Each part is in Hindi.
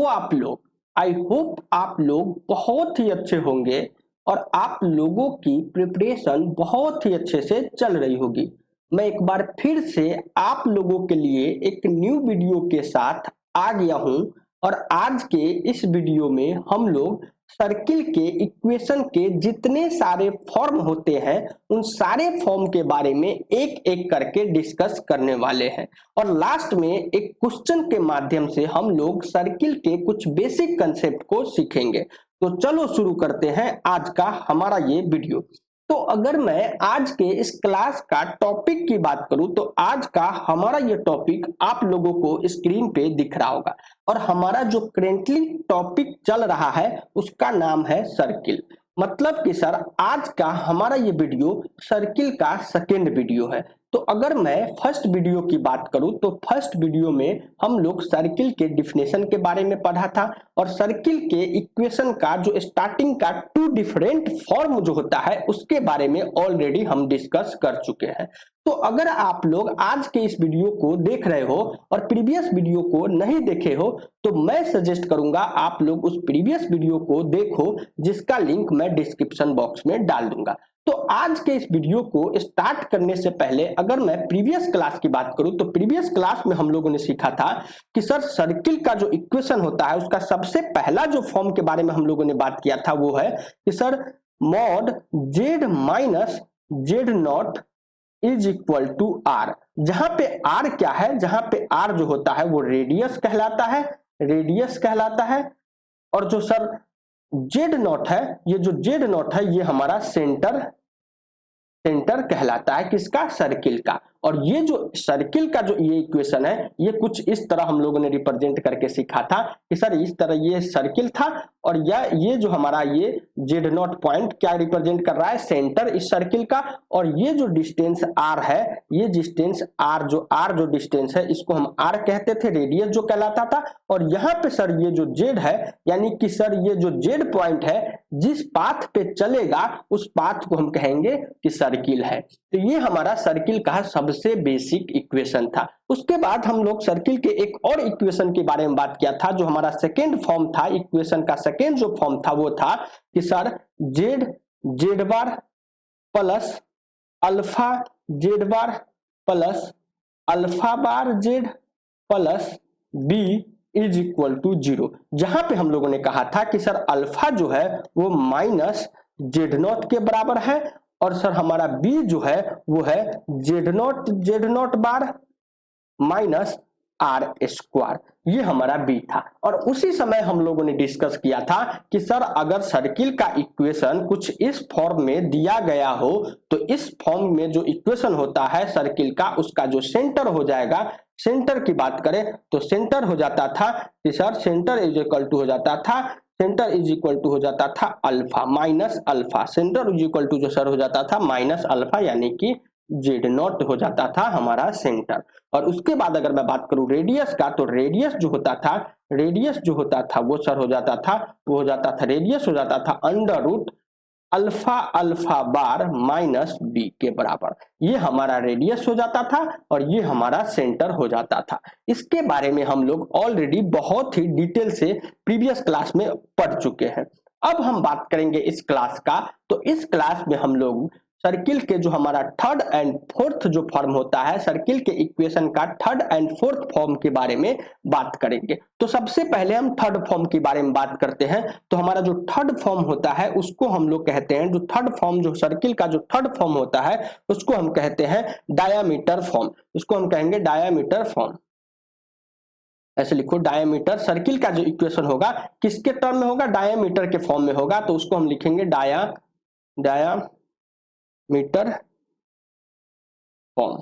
आप लोग, आई होप आप लोग बहुत ही अच्छे होंगे और आप लोगों की प्रिपरेशन बहुत ही अच्छे से चल रही होगी। मैं एक बार फिर से आप लोगों के लिए एक न्यू वीडियो के साथ आ गया हूं और आज के इस वीडियो में हम लोग सर्किल के इक्वेशन के जितने सारे फॉर्म होते हैं उन सारे फॉर्म के बारे में एक एक करके डिस्कस करने वाले हैं और लास्ट में एक क्वेश्चन के माध्यम से हम लोग सर्किल के कुछ बेसिक कंसेप्ट को सीखेंगे। तो चलो शुरू करते हैं आज का हमारा ये वीडियो। तो अगर मैं आज के इस क्लास का टॉपिक की बात करूं तो आज का हमारा ये टॉपिक आप लोगों को स्क्रीन पे दिख रहा होगा और हमारा जो करेंटली टॉपिक चल रहा है उसका नाम है सर्किल। मतलब कि सर आज का हमारा ये वीडियो सर्किल का सेकेंड वीडियो है। तो अगर मैं फर्स्ट वीडियो की बात करूं तो फर्स्ट वीडियो में हम लोग सर्किल के डिफिनेशन के बारे में पढ़ा था और सर्किल के इक्वेशन का जो स्टार्टिंग का टू डिफरेंट फॉर्म जो होता है उसके बारे में ऑलरेडी हम डिस्कस कर चुके हैं। तो अगर आप लोग आज के इस वीडियो को देख रहे हो और प्रीवियस वीडियो को नहीं देखे हो तो मैं सजेस्ट करूंगा आप लोग उस प्रीवियस वीडियो को देखो जिसका लिंक मैं डिस्क्रिप्शन बॉक्स में डाल दूंगा। तो आज के इस वीडियो को स्टार्ट करने से पहले अगर मैं प्रीवियस क्लास की बात करूं तो प्रीवियस क्लास में हम लोगों ने सीखा था कि सर सर्किल का जो इक्वेशन होता है उसका सबसे पहला जो फॉर्म के बारे में हम लोगों ने बात किया था वो है कि sir mod Z minus Z nought is equal to R. जहां पे आर क्या है, जहां पे आर जो होता है वो रेडियस कहलाता है, रेडियस कहलाता है और जो सर जेड नॉट है, ये जो जेड नॉट है ये हमारा सेंटर कहलाता है किसका, सर्किल का। और ये जो सर्किल का जो ये इक्वेशन है ये कुछ इस तरह हम लोगों ने रिप्रेजेंट करके सीखा था कि सर इस तरह ये सर्किल था और ये जो हमारा ये जेड नॉट पॉइंट क्या रिप्रेजेंट कर रहा है, सेंटर इस सर्किल का। और ये जो डिस्टेंस आर है, ये डिस्टेंस आर जो डिस्टेंस है इसको हम आर कहते थे, रेडियस जो कहलाता था। और यहाँ पे सर ये जो जेड है यानी कि सर ये जो जेड पॉइंट है जिस पाथ पे चलेगा उस पाथ को हम कहेंगे कि सर्किल है। तो ये हमारा सर्किल का सबसे बेसिक इक्वेशन था। उसके बाद हम लोग सर्किल के एक और इक्वेशन के बारे में बात किया था जो हमारा सेकेंड फॉर्म था, इक्वेशन का सेकेंड जो फॉर्म था वो था कि sir Z bar plus alpha Z bar plus alpha bar Z plus B is equal to 0। जहां पे हम लोगों ने कहा था कि सर अल्फा जो है वो माइनस जेड नॉट के बराबर है और सर हमारा बी जो है वो है Z nought bar minus R square, ये हमारा बी था। और उसी समय हम लोगों ने डिस्कस किया था कि सर अगर सर्किल का इक्वेशन कुछ इस फॉर्म में दिया गया हो तो इस फॉर्म में जो इक्वेशन होता है सर्किल का उसका जो सेंटर हो जाएगा, सेंटर की बात करें तो सेंटर हो जाता था कि sir centre is equal to हो जाता था, सेंटर इज इक्वल टू हो जाता था alpha minus alpha, centre is equal to जो सर हो जाता था माइनस अल्फा यानी कि जेड नॉट हो जाता था हमारा सेंटर। और उसके बाद अगर मैं बात करूं रेडियस का तो रेडियस जो होता था वो सर हो जाता था, वो हो जाता था रेडियस हो जाता था under root alpha bar minus B के बराबर, ये हमारा रेडियस हो जाता था और ये हमारा सेंटर हो जाता था। इसके बारे में हम लोग ऑलरेडी बहुत ही डिटेल से प्रीवियस क्लास में पढ़ चुके हैं। अब हम बात करेंगे इस क्लास का, तो इस क्लास में हम लोग सर्किल के जो हमारा थर्ड एंड फोर्थ जो फॉर्म होता है, सर्किल के इक्वेशन का थर्ड एंड फोर्थ फॉर्म के बारे में बात करेंगे। तो सबसे पहले हम थर्ड फॉर्म के बारे में बात करते हैं। तो हमारा जो थर्ड फॉर्म होता है उसको हम लोग कहते हैं, जो थर्ड फॉर्म जो सर्किल का जो थर्ड फॉर्म होता है उसको हम कहते हैं डायामीटर फॉर्म, उसको हम कहेंगे डायामीटर फॉर्म। ऐसे लिखो डायामीटर, सर्किल का जो इक्वेशन होगा किसके टर्म में होगा, डायामीटर के फॉर्म में होगा, तो उसको हम लिखेंगे डायामीटर फॉर्म।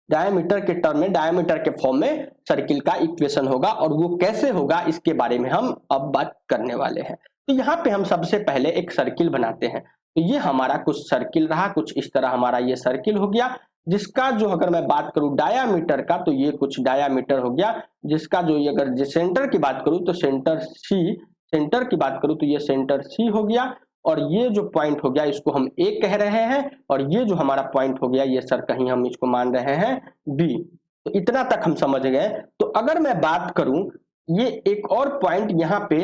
डायमीटर के टर्म में, डायमीटर के फॉर्म में सर्किल का इक्वेशन होगा और वो कैसे होगा इसके बारे में हम अब बात करने वाले हैं। तो यहाँ पे हम सबसे पहले एक सर्किल बनाते हैं। तो ये हमारा कुछ सर्किल रहा, कुछ इस तरह हमारा ये सर्किल हो गया, जिसका जो अगर मैं बात करूं डायामीटर का तो ये कुछ डायामीटर हो गया, जिसका जो ये अगर सेंटर की बात करूं तो सेंटर सी, सेंटर की बात करूं तो ये सेंटर सी हो गया और ये जो पॉइंट हो गया इसको हम ए कह रहे हैं और ये जो हमारा पॉइंट हो गया ये सर कहीं हम इसको मान रहे हैं बी। तो इतना तक हम समझ गए। तो अगर मैं बात करूं, ये एक और पॉइंट यहाँ पे,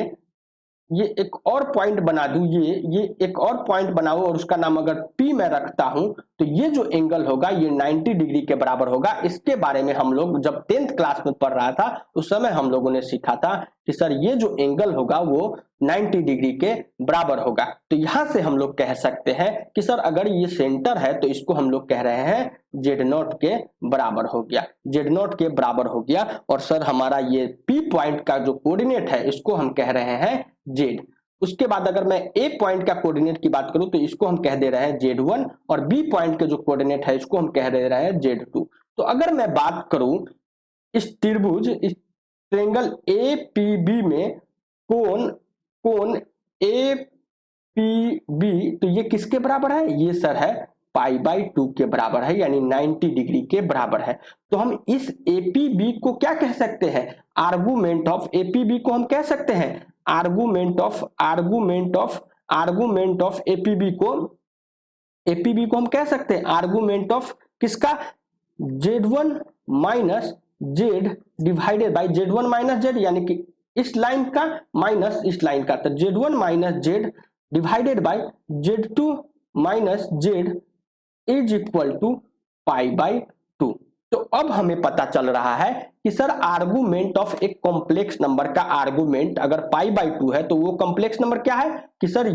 ये एक और पॉइंट बना दूं, ये एक और पॉइंट बनाओ और उसका नाम अगर P मैं रखता हूं, तो ये जो एंगल होगा ये 90 डिग्री के बराबर होगा। इसके बारे में हम लोग जब 10th क्लास में पढ़ रहा था उस समय हम लोगों ने सीखा था कि सर ये जो एंगल होगा वो 90 डिग्री के बराबर होगा। तो यहां से हम लोग कह सकते हैं कि सर अगर ये सेंटर है तो इसको हम लोग कह रहे हैं Z0 के बराबर हो गया, Z0 के बराबर हो गया। और सर हमारा ये P पॉइंट का जो कोऑर्डिनेट है इसको हम कह रहे हैं Z। उसके बाद अगर मैं A पॉइंट का कोऑर्डिनेट की बात करूं तो इसको हम कह दे रहे हैं Z1, और B पॉइंट के जो कोऑर्डिनेट है इसको हम कह दे रहे हैं Z2। तो अगर मैं बात करूं इस त्रिभुज, इस ट्रायंगल APB में कोण APB, तो ये किसके बराबर है? ये सर है π/2 के बराबर है, यानी 90 डिग्री के बराबर है। तो हम इस APB को क्या कह सकते हैं? आर्गुमेंट ऑफ APB को हम कह सकते हैं आर्गुमेंट ऑफ APB को हम कह सकते हैं आर्गुमेंट ऑफ किसका? Z1 minus Z divided by Z1 minus Z, यानी कि इस लाइन का माइनस इस लाइन का, तो Z1 minus Z divided by Z2 minus Z is equal to π/2। तो अब हमें पता चल रहा है कि सर आर्गुमेंट ऑफ एक कॉम्प्लेक्स नंबर का आर्गुमेंट अगर π/2 है तो वो कॉम्प्लेक्स नंबर क्या है कि सर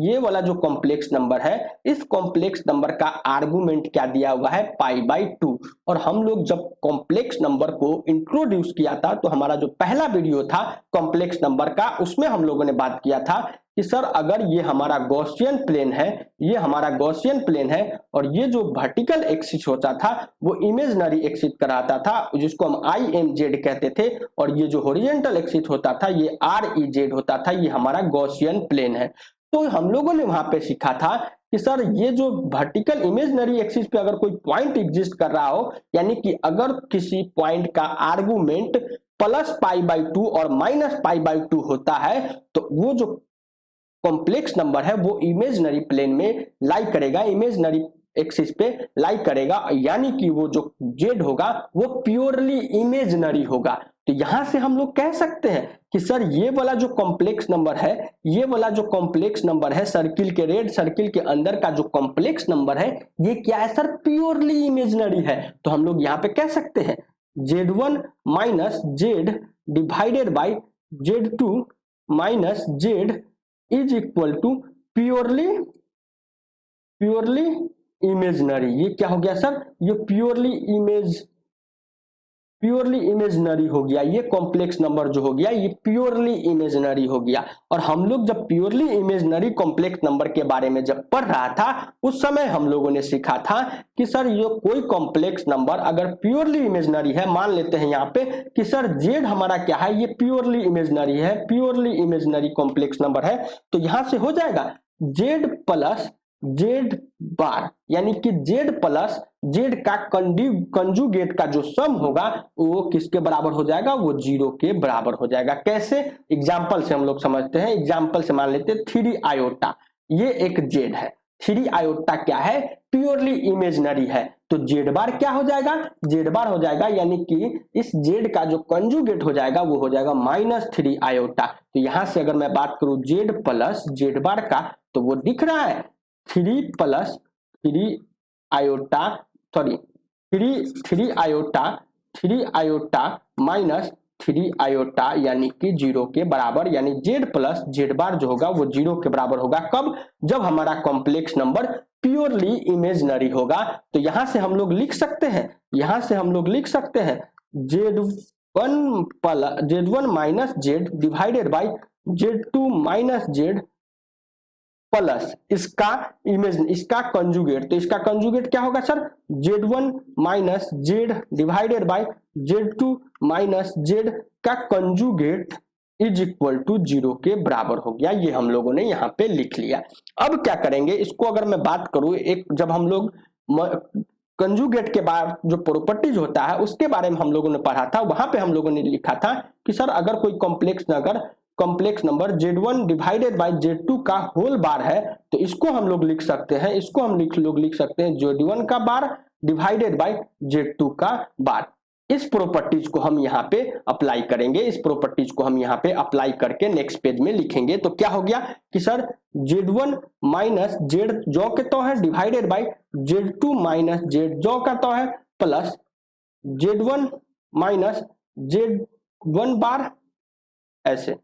ये वाला जो कॉम्प्लेक्स नंबर है, इस कॉम्प्लेक्स नंबर का आर्गुमेंट क्या दिया हुआ है? π/2। और हम लोग जब कॉम्प्लेक्स नंबर को इंट्रोड्यूस किया था तो हमारा जो पहला वीडियो था कॉम्प्लेक्स नंबर का, उसमें हम लोगों ने बात किया था कि सर अगर ये हमारा गॉसियन प्लेन है, ये हमारा गॉसियन प्लेन है, और ये जो वर्टिकल एक्सिस होता था वो इमेजिनरी एक्सिस कराता था जिसको हम IMZ कहते थे, और ये जो हॉरिजॉन्टल एक्सिस होता था ये REZ होता था, ये हमारा गॉसियन प्लेन है। तो हम लोगों ने वहां पे सीखा था कि सर ये जो वर्टिकल इमेजिनरी एक्सिस पे अगर कोई पॉइंट एग्जिस्ट कर रहा हो, यानी कि अगर किसी पॉइंट का आर्गुमेंट प्लस π/2 और माइनस π/2 होता है, तो वो जो कॉम्प्लेक्स नंबर है वो इमेजिनरी प्लेन में लाई करेगा, इमेजिनरी एक्सिस पे लाई करेगा, यानी कि वो जो Z होगा वो प्योरली इमेजिनरी होगा। तो यहां से हम लोग कह सकते हैं कि सर ये वाला जो कॉम्प्लेक्स नंबर है, ये वाला जो कॉम्प्लेक्स नंबर है सर्किल के, रेड सर्किल के अंदर का जो कॉम्प्लेक्स नंबर है ये क्या है सर? प्योरली इमेजिनरी है। तो हम लोग यहाँ पे कह सकते हैं Z1 minus Z divided by Z2 minus Z is equal to purely imaginary. ये क्या हो गया सर? ये प्योरली इमेजिनरी हो गया। ये कॉम्प्लेक्स नंबर जो हो गया ये प्योरली इमेजिनरी हो गया। और हम लोग जब प्योरली इमेजिनरी कॉम्प्लेक्स नंबर के बारे में जब पढ़ रहा था उस समय हम लोगों ने सीखा था कि सर ये कोई कॉम्प्लेक्स नंबर अगर प्योरली इमेजिनरी है, मान लेते हैं यहाँ पे कि सर Z हमारा क्या है? ये प्योरली इमेजिनरी है, प्योरली इमेजिनरी कॉम्प्लेक्स नंबर है। तो यहां से हो जाएगा Z प्लस Z बार, यानी कि Z प्लस Z का कंजुगेट का जो सम होगा वो किसके बराबर हो जाएगा? वो 0 के बराबर हो जाएगा। कैसे? एग्जाम्पल से हम लोग समझते हैं। एग्जाम्पल से मान लेते हैं 3 आयोटा, ये एक Z है। 3 आयोटा क्या है? प्योरली इमेजिनरी है। तो Z बार क्या हो जाएगा? Z बार हो जाएगा, यानी कि इस Z का जो कंजुगेट हो जाएगा वो हो जाएगा -3 आयोटा। तो यहां से अगर मैं बात करूं Z प्लस Z बार का, तो वो दिख रहा है 3 plus 3 iota, sorry 3 iota minus 3 iota, यानी कि 0 के बराबर, यानी Z प्लस Z बार जो होगा वो 0 के बराबर होगा। कब? जब हमारा कॉम्प्लेक्स नंबर प्योरली इमेजिनरी होगा। तो यहां से हम लोग लिख सकते हैं, Z1 minus Z divided by Z2 minus Z plus इसका कंजुगेट। तो इसका कंजुगेट क्या होगा sir? Z1 minus Z divided by Z2 minus Z का कंजुगेट इज इक्वल टू 0 के बराबर हो गया। ये हम लोगों ने यहाँ पे लिख लिया। अब क्या करेंगे इसको, अगर मैं बात करूं, एक जब हम लोग कंजुगेट के बाद जो प्रॉपर्टीज होता है उसके बारे में हम लोगों ने पढ़ा था, वहां पे हम लोगों ने लिखा था कि सर अगर कोई complex number Z1 divided by Z2 का होल बार है तो इसको हम लोग लिख सकते हैं, इसको हम लोग लिख सकते हैं Z1 का बार डिवाइडेड बाई Z2 का बार। इस प्रॉपर्टीज को हम यहाँ पे अप्लाई करेंगे, इस प्रॉपर्टीज को हम यहाँ पे अप्लाई करके नेक्स्ट पेज में लिखेंगे। तो क्या हो गया कि सर Z1 माइनस जेड जो के तो है divided by Z2 minus Z जो का तो है plus Z1 minus Z1 bar, ऐसे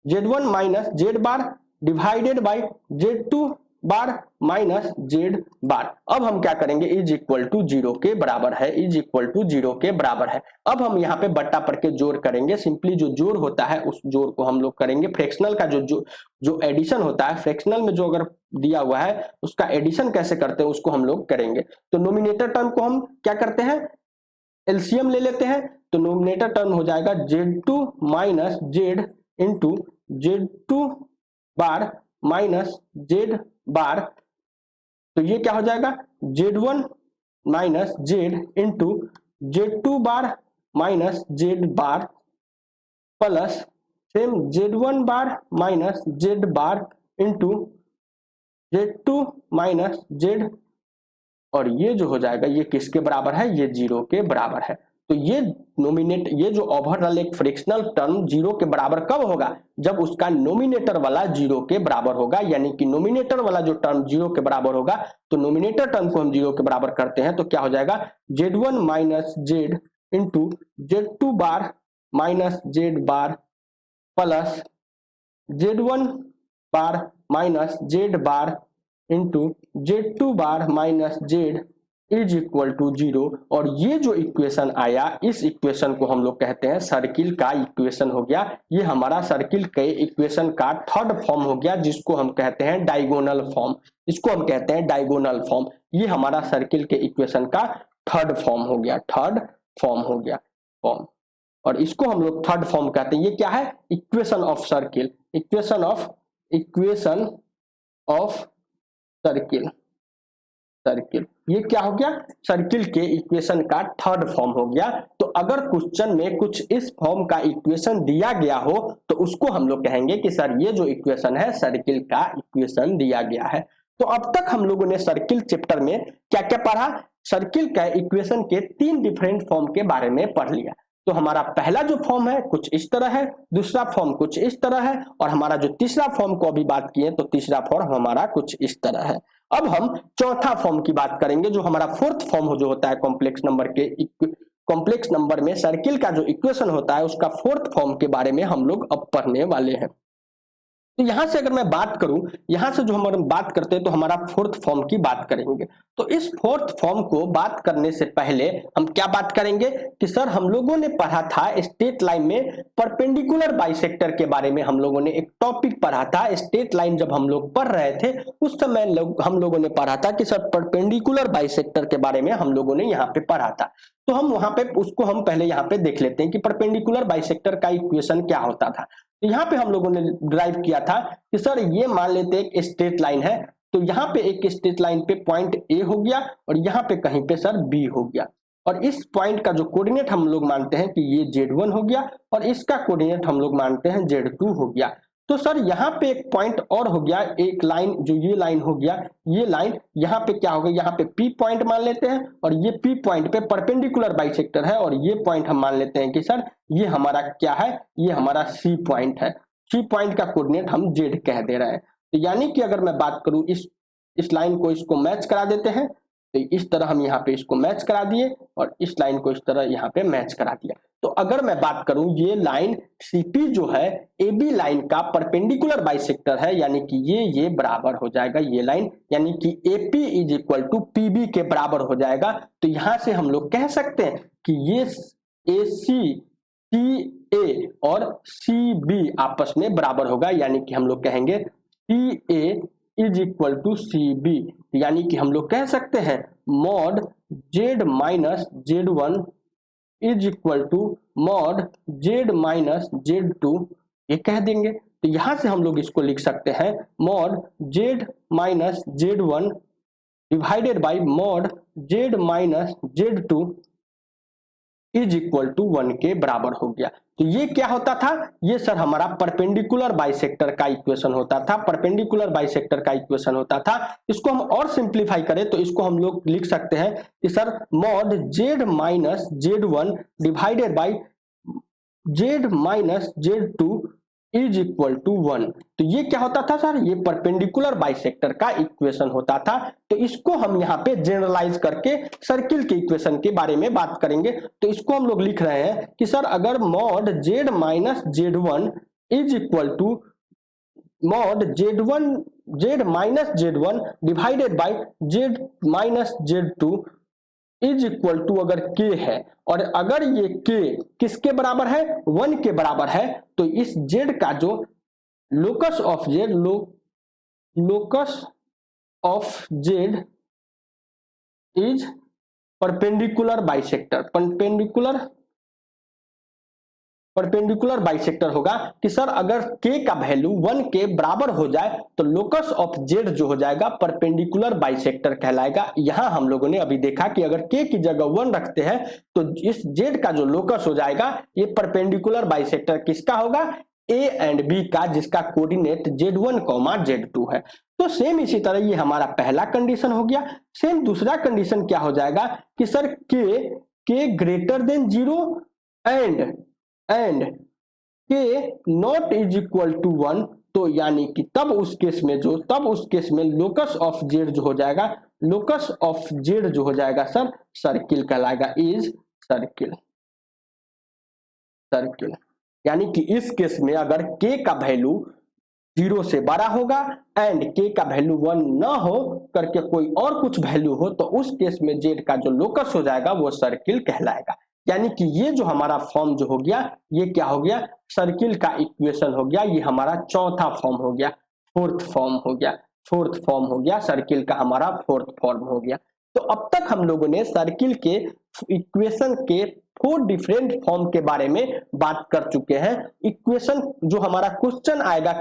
Z1 minus Z bar divided by Z2 bar minus Z bar. अब हम क्या करेंगे, इज इक्वल टू 0 के बराबर है, इज इक्वल टू 0 के बराबर है। अब हम यहाँ पे बट्टा पर के जोड़ करेंगे, सिंपली जो जोड़ होता है उस जोड़ को हम लोग करेंगे। फ्रैक्शनल का जो एडिशन होता है, फ्रैक्शनल में जो अगर दिया हुआ है उसका एडिशन कैसे करते हैं उसको हम लोग करेंगे। तो नोमिनेटर टर्म को हम क्या करते हैं, एलसीएम ले लेते हैं। तो नोमिनेटर टर्म हो जाएगा Z2 minus Z into Z2 bar minus Z बार। तो ये क्या हो जाएगा Z1 minus Z into Z2 bar minus Z bar plus same Z1 bar minus Z bar into Z2 minus Z, और ये जो हो जाएगा ये किसके बराबर है, ये 0 के बराबर है। तो ये नोमिनेट, ये जो ओवरऑल एक फ्रैक्शनल टर्म 0 के बराबर कब होगा, जब उसका नोमिनेटर वाला 0 के बराबर होगा। यानी कि नोमिनेटर वाला जो टर्म 0 के बराबर होगा, तो नोमिनेटर टर्म को हम 0 के बराबर करते हैं तो क्या हो जाएगा Z1 minus Z into Z2 bar minus Z bar plus Z1 bar minus Z bar into Z2 bar minus Z is equal to 0। और ये जो इक्वेशन आया, इस इक्वेशन को हम लोग कहते हैं सर्किल का इक्वेशन हो गया। ये हमारा सर्किल के इक्वेशन का थर्ड फॉर्म हो गया, जिसको हम कहते हैं डायगोनल फॉर्म, इसको हम कहते हैं डायगोनल फॉर्म। ये हमारा सर्किल के इक्वेशन का थर्ड फॉर्म हो गया, थर्ड फॉर्म हो गया फॉर्म, और इसको हम लोग थर्ड फॉर्म कहते हैं। ये क्या है, equation of circle, equation of circle, circle ये क्या हो गया, सर्किल के इक्वेशन का थर्ड फॉर्म हो गया। तो अगर क्वेश्चन में कुछ इस फॉर्म का इक्वेशन दिया गया हो तो उसको हम लोग कहेंगे कि सर ये जो इक्वेशन है सर्किल का इक्वेशन दिया गया है। तो अब तक हम लोगों ने सर्किल चैप्टर में क्या क्या पढ़ा, सर्किल का इक्वेशन के 3 डिफरेंट फॉर्म के बारे में पढ़ लिया। तो हमारा पहला जो फॉर्म है कुछ इस तरह है, दूसरा फॉर्म कुछ इस तरह है, और हमारा जो तीसरा फॉर्म को अभी बात किए तो तीसरा फॉर्म हमारा कुछ इस तरह है। अब हम चौथा फॉर्म की बात करेंगे, जो हमारा फोर्थ फॉर्म जो होता है कॉम्प्लेक्स नंबर के, कॉम्प्लेक्स नंबर में सर्किल का जो इक्वेशन होता है उसका फोर्थ फॉर्म के बारे में हम लोग अब पढ़ने वाले हैं। तो यहां से अगर मैं बात करूं, यहां से जो हम बात करते हैं तो हमारा फोर्थ फॉर्म की बात करेंगे। तो इस फोर्थ फॉर्म को बात करने से पहले हम क्या बात करेंगे कि सर हम लोगों ने पढ़ा था स्ट्रेट लाइन में परपेंडिकुलर बाइसेक्टर के बारे में, हम लोगों ने एक टॉपिक पढ़ा था। स्ट्रेट लाइन जब हम लोग पढ़ रहे थे उस समय हम लोगों ने पढ़ा था कि सर परपेंडिकुलर बाइसेक्टर के बारे में हम लोगों ने यहाँ पे पढ़ा था। तो हम वहां पे उसको हम पहले यहाँ पे देख लेते हैं कि परपेंडिकुलर बाइसेक्टर का इक्वेशन क्या होता था। तो यहाँ पे हम लोगों ने ड्राइव किया था कि सर ये मान लेते हैं एक स्ट्रेट लाइन है, तो यहाँ पे एक स्ट्रेट लाइन पे पॉइंट ए हो गया और यहाँ पे कहीं पे सर बी हो गया, और इस पॉइंट का जो कोऑर्डिनेट हम लोग मानते हैं कि ये Z1 हो गया और इसका कोऑर्डिनेट हम लोग मानते हैं Z2 हो गया। तो सर यहाँ पे एक पॉइंट और हो गया, एक लाइन जो ये लाइन हो गया, ये लाइन यहाँ पे क्या हो गया, यहाँ पे P पॉइंट मान लेते हैं और ये P पॉइंट पे परपेंडिकुलर बाइसेक्टर है, और ये पॉइंट हम मान लेते हैं कि सर ये हमारा क्या है, ये हमारा C पॉइंट है। C पॉइंट का कोऑर्डिनेट हम Z कह दे रहे हैं। तो यानी कि अगर मैं बात करूं इस लाइन को इसको मैच करा देते हैं, तो इस तरह हम यहाँ पे इसको मैच करा दिए और इस लाइन को इस तरह यहाँ पे मैच करा दिया। तो अगर मैं बात करूं ये लाइन CP जो है AB लाइन का परपेंडिकुलर बाइसेक्टर है, यानी कि ये बराबर हो जाएगा ये लाइन, यानी कि AP is equal to PB के बराबर हो जाएगा। तो यहां से हम लोग कह सकते हैं कि ये AC CA और CB आपस में बराबर होगा, यानी कि हम लोग कहेंगे CA is equal to CB, यानी कि हम लोग कह सकते हैं mod Z minus Z1 is equal to mod Z minus Z2, ये कह देंगे। तो यहां से हम लोग इसको लिख सकते हैं mod Z minus Z1 divided by mod Z minus Z2 is equal to 1 के बराबर हो गया। तो ये क्या होता था, ये सर हमारा परपेंडिकुलर बाइसेक्टर का इक्वेशन होता था, परपेंडिकुलर बाइसेक्टर का इक्वेशन होता था। इसको हम और सिंप्लीफाई करें तो इसको हम लोग लिख सकते हैं कि sir mod Z minus Z one divided by Z minus Z two is equal to 1। तो ये क्या होता था सर, ये परपेंडिकुलर बाइसेक्टर का इक्वेशन होता था। तो इसको हम यहाँ पे जनरलाइज करके सर्किल के इक्वेशन के बारे में बात करेंगे। तो इसको हम लोग लिख रहे हैं कि सर अगर mod Z minus Z one is equal to mod Z minus Z one divided by Z minus Z two is equal to अगर k है, और अगर ये k किसके बराबर है, 1 के बराबर है, तो इस z का जो locus of z locus of z is perpendicular bisector, perpendicular bisector होगा कि सर अगर k का वैल्यू 1 के बराबर हो जाए तो लोकस ऑफ z जो हो जाएगा परपेंडिकुलर बाइसेक्टर कहलाएगा। यहां हम लोगों ने अभी देखा कि अगर k की जगह 1 रखते हैं तो इस z का जो लोकस हो जाएगा ये परपेंडिकुलर बाइसेक्टर किसका होगा, a एंड b का, जिसका कोऑर्डिनेट z1, z2 है। तो सेम इसी तरह ये हमारा पहला कंडीशन हो गया। सेम दूसरा कंडीशन क्या हो जाएगा कि sir k greater than 0 and k not is equal to 1। तो यानी कि तब उस केस में लोकस ऑफ जेड जो हो जाएगा, लोकस ऑफ जेड जो हो जाएगा सर सर्किल कहलाएगा, इज सर्किल। यानी कि इस केस में अगर k का वैल्यू 0 से बड़ा होगा एंड k का वैल्यू 1 ना हो करके कोई और कुछ वैल्यू हो, तो उस केस में z का जो लोकस हो जाएगा वो सर्किल कहलाएगा। यानी कि ये जो हमारा फॉर्म जो हो गया, ये क्या हो गया, सर्किल का इक्वेशन हो गया। ये हमारा चौथा फॉर्म हो गया, फोर्थ फॉर्म हो गया, सर्किल का हमारा फोर्थ फॉर्म हो गया। तो अब तक हम लोगों ने सर्किल के इक्वेशन के 4 डिफरेंट फॉर्म के बारे में बात कर चुके हैं। इक्वेशन जो हमारा क्वेश्चन आएगा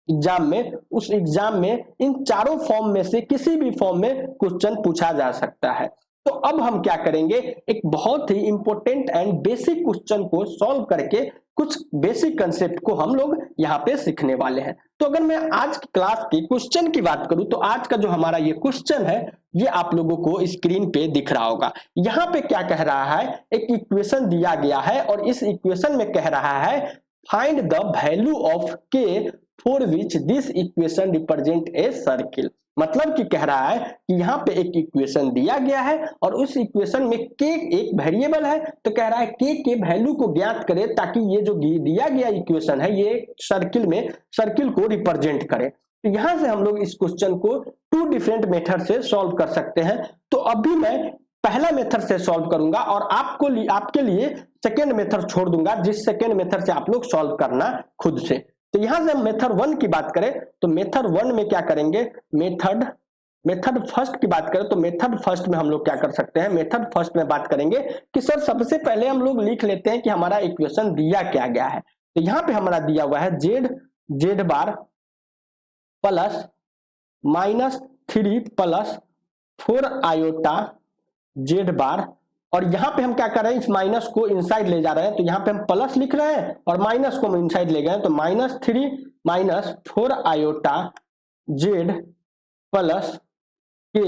एग्जाम में, उस एग्जाम में इन चारों फॉर्म में से किसी भी फॉर्म में क्वेश्चन पूछा जा सकता है। तो अब हम क्या करेंगे, एक बहुत ही इंपॉर्टेंट एंड बेसिक क्वेश्चन को सॉल्व करके कुछ बेसिक कंसेप्ट को हम लोग यहाँ पे सीखने वाले हैं। तो अगर मैं आज की क्लास के क्वेश्चन की बात करूं तो आज का जो हमारा ये क्वेश्चन है ये आप लोगों को स्क्रीन पे दिख रहा होगा। यहाँ पे क्या कह रहा है, एक इक्वेशन दिया गया है और इस इक्वेशन में कह रहा है find the value of k for which this equation represent a circle. मतलब कि कह रहा है कि यहाँ पे एक इक्वेशन दिया गया है और उस इक्वेशन में k एक वेरिएबल है, तो कह रहा है k के वैल्यू को ज्ञात करे ताकि ये जो दिया गया इक्वेशन है ये सर्किल को रिप्रेजेंट करे। तो यहाँ से हम लोग इस क्वेश्चन को 2 डिफरेंट मेथड से सॉल्व कर सकते हैं। तो अभी मैं पहला मेथड से सॉल्व करूंगा और आपके लिए सेकेंड मेथड छोड़ दूंगा, जिस सेकेंड मेथड से आप लोग सॉल्व करना खुद से। तो यहां से हम मेथड 1 की बात करें तो मेथड 1 में क्या करेंगे, मेथड फर्स्ट की बात करें तो मेथड फर्स्ट में हम लोग क्या कर सकते हैं, मेथड फर्स्ट में बात करेंगे कि सर सबसे पहले हम लोग लिख लेते हैं कि हमारा इक्वेशन दिया क्या गया है। तो यहाँ पे हमारा दिया हुआ है Z bar plus -3 plus 4 iota Z बार, और यहां पे हम क्या कर रहे हैं, इस माइनस को इनसाइड ले जा रहे हैं। तो यहां पे हम प्लस लिख रहे हैं और माइनस को हम इनसाइड ले गए, तो -3 - 4 iota Z plus k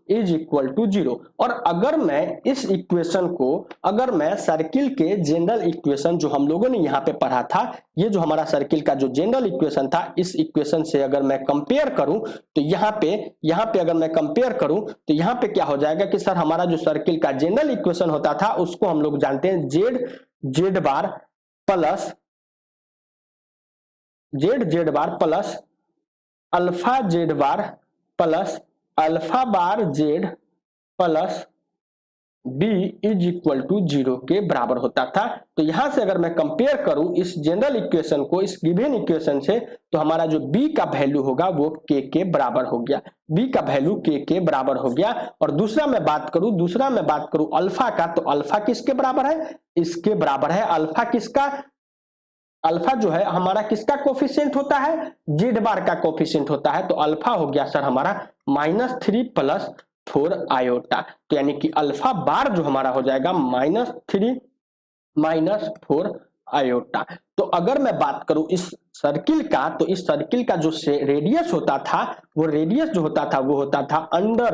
is equal to 0। और अगर मैं इस इक्वेशन को, अगर मैं सर्किल के जनरल इक्वेशन जो हम लोगों ने यहाँ पे पढ़ा था, ये जो हमारा सर्किल का जो जनरल इक्वेशन था, इस इक्वेशन से अगर मैं कंपेयर करूं तो यहाँ पे अगर मैं कंपेयर करूं तो यहाँ पे क्या हो जाएगा कि सर हमारा जो सर्किल का जनरल इक्वेशन होता था उसको हम लोग जानते हैं Z bar plus alpha Z bar plus alpha bar Z plus B is equal to 0 के बराबर होता था। तो यहां से अगर मैं कंपेयर करूं इस जनरल इक्वेशन को इस गिवन इक्वेशन से, तो हमारा जो b का वैल्यू होगा वो k के बराबर हो गया, b का वैल्यू k के बराबर हो गया। और दूसरा मैं बात करूं अल्फा का, तो अल्फा किसके बराबर है, इसके बराबर है। अल्फा किसका, अल्फा जो है हमारा किसका कोफिशिएंट होता है, जेड बार का कोफिशिएंट होता है। तो अल्फा हो गया सर हमारा -3 प्लस 4 आयोटा। तो यानी कि अल्फा बार जो हमारा हो जाएगा -3 - 4 आयोटा। तो अगर मैं बात करूं इस सर्किल का, तो इस सर्किल का जो रेडियस होता था, वो रेडियस जो होता था वो होता था under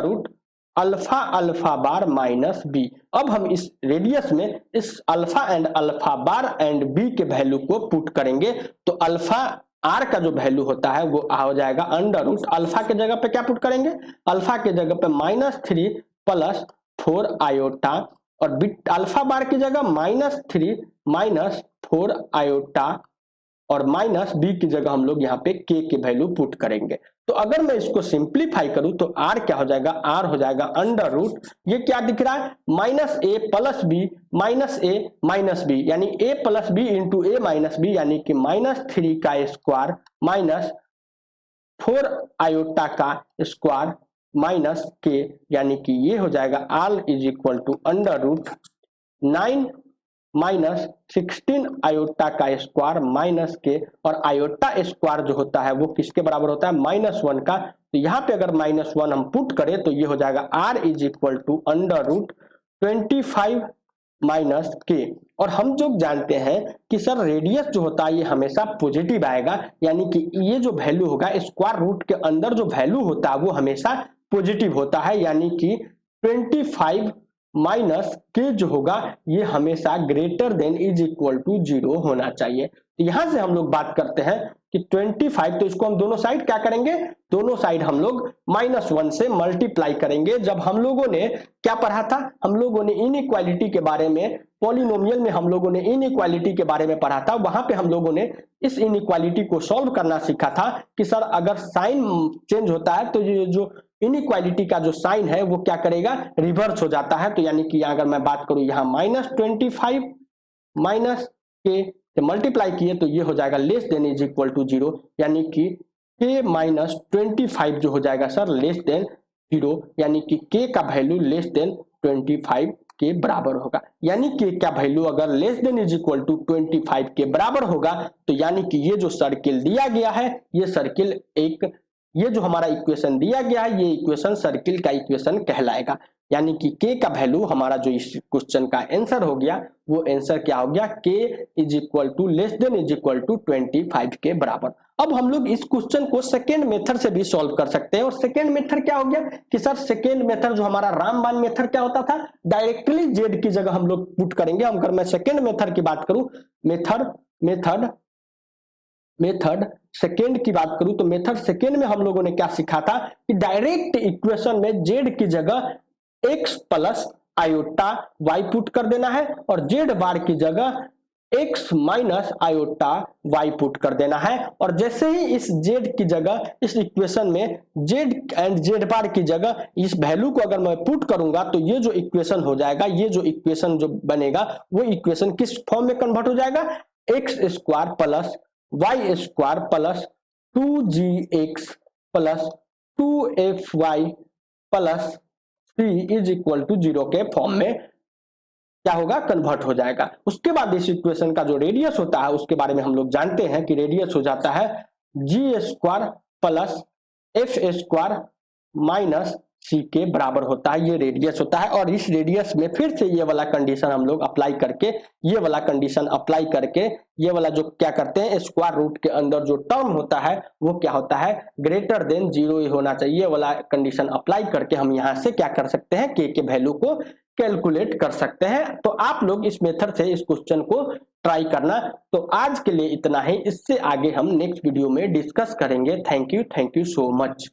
root alpha alpha bar minus B. अब हम इस रेडियस में इस alpha and alpha bar and B के वैल्यू को पुट करेंगे, तो अल्फा आर का जो वैल्यू होता है वो हो जाएगा अंडर रूट, अल्फा के जगह पे क्या पुट करेंगे, अल्फा के जगह पे -3 + 4 आयोटा, और अल्फा बार की जगह -3 - 4 आयोटा, और माइनस बी की जगह हम लोग यहाँ पे के की वैल्यू पुट करेंगे। तो अगर मैं इसको सिंप्लीफाई करूं तो आर क्या हो जाएगा, आर हो जाएगा अंडर रूट, ये क्या दिख रहा है, -a + b -a - b, यानी a + b into a - b, यानी कि -3 का स्क्वायर -4 आयोटा का स्क्वायर माइनस के, यानी कि ये हो जाएगा r = अंडर रूट 9 - 16 आयोटा का स्क्वायर माइनस के, और आयोटा स्क्वायर जो होता है वो किसके बराबर होता है, -1 का। तो यहाँ पे अगर -1 हम पुट करें तो ये हो जाएगा r = अंडर रूट 25 माइनस के। और हम जो जानते हैं कि सर रेडियस जो होता है ये हमेशा पॉजिटिव आएगा, यानी कि ये जो वैल्यू होगा स्क्वायर रूट के अंदर जो वैल्यू होता है वो हमेशा पॉजिटिव होता है, यानी कि 25 माइनस के जो होगा ये हमेशा ग्रेटर देन = 0 होना चाहिए। तो यहां से हम लोग बात करते हैं कि 25, तो इसको हम दोनों साइड क्या करेंगे, दोनों साइड हम लोग -1 से मल्टीप्लाई करेंगे। जब हम लोगों ने क्या पढ़ा था, हम लोगों ने इनइक्वालिटी के बारे में, पॉलिनोमियल में हम लोगों ने इनइक्वालिटी के बारे में पढ़ा था, वहां पे हम लोगों ने इस इनइक्वालिटी को सॉल्व करना सीखा था कि सर अगर साइन चेंज होता है तो ये जो इनइक्वालिटी का जो साइन है वो क्या करेगा, रिवर्स हो जाता है। तो यानी कि अगर मैं बात करूं यहाँ -25 माइनस के से मल्टीप्लाई किए तो ये हो जाएगा लेस देन = 0, यानी कि k - 25 जो हो जाएगा सर लेस देन 0, यानी कि k का वैल्यू लेस देन 25 के बराबर होगा। यानी कि क्या वैल्यू अगर लेस देन = 25 के बराबर होगा, तो यानी कि ये जो सर्किल दिया गया है, ये सर्किल ये जो हमारा इक्वेशन दिया गया है, ये इक्वेशन सर्किल का इक्वेशन कहलाएगा। यानी कि k का वैल्यू हमारा जो इस क्वेश्चन का आंसर हो गया, वो आंसर क्या हो गया, k = लेस देन = 25 के बराबर। अब हम लोग इस क्वेश्चन को सेकेंड मेथड से भी सॉल्व कर सकते हैं। और सेकेंड मेथड क्या हो गया कि सर सेकेंड मेथड जो हमारा रामबाण मेथड क्या होता था, डायरेक्टली z की जगह हम लोग पुट करेंगे। अगर मैं सेकेंड मेथड की बात करूं, मेथड सेकेंड की बात करूं तो मेथड सेकेंड में हम लोगों ने क्या सीखा था कि डायरेक्ट इक्वेशन में z की जगह x + आयोटा y पुट कर देना है, और z बार की जगह x - आयोटा y पुट कर देना है। और जैसे ही इस z की जगह इस इक्वेशन में z एंड z बार की जगह इस वैल्यू को अगर मैं पुट करूंगा तो ये जो इक्वेशन हो जाएगा, ये जो इक्वेशन जो बनेगा वो इक्वेशन किस फॉर्म में कन्वर्ट हो जाएगा, x² + y² + 2gx + 2fy + 3 = 0 के फॉर्म में क्या होगा, कन्वर्ट हो जाएगा। उसके बाद इस इक्वेशन का जो रेडियस होता है उसके बारे में हम लोग जानते हैं कि रेडियस हो जाता है g² + f² - c के बराबर होता है, ये रेडियस होता है। और इस रेडियस में फिर से ये वाला कंडीशन हम लोग अप्लाई करके, ये वाला कंडीशन अप्लाई करके, ये वाला जो क्या करते हैं, स्क्वायर रूट के अंदर जो टर्म होता है वो क्या होता है, ग्रेटर देन 0 ही होना चाहिए। ये वाला कंडीशन अप्लाई करके हम यहाँ से क्या कर सकते हैं, k के वैल्यू को कैलकुलेट कर सकते हैं। तो आप लोग इस मेथड से इस क्वेश्चन को ट्राई करना। तो आज के लिए इतना ही, इससे आगे हम नेक्स्ट वीडियो में डिस्कस करेंगे। Thank you so much.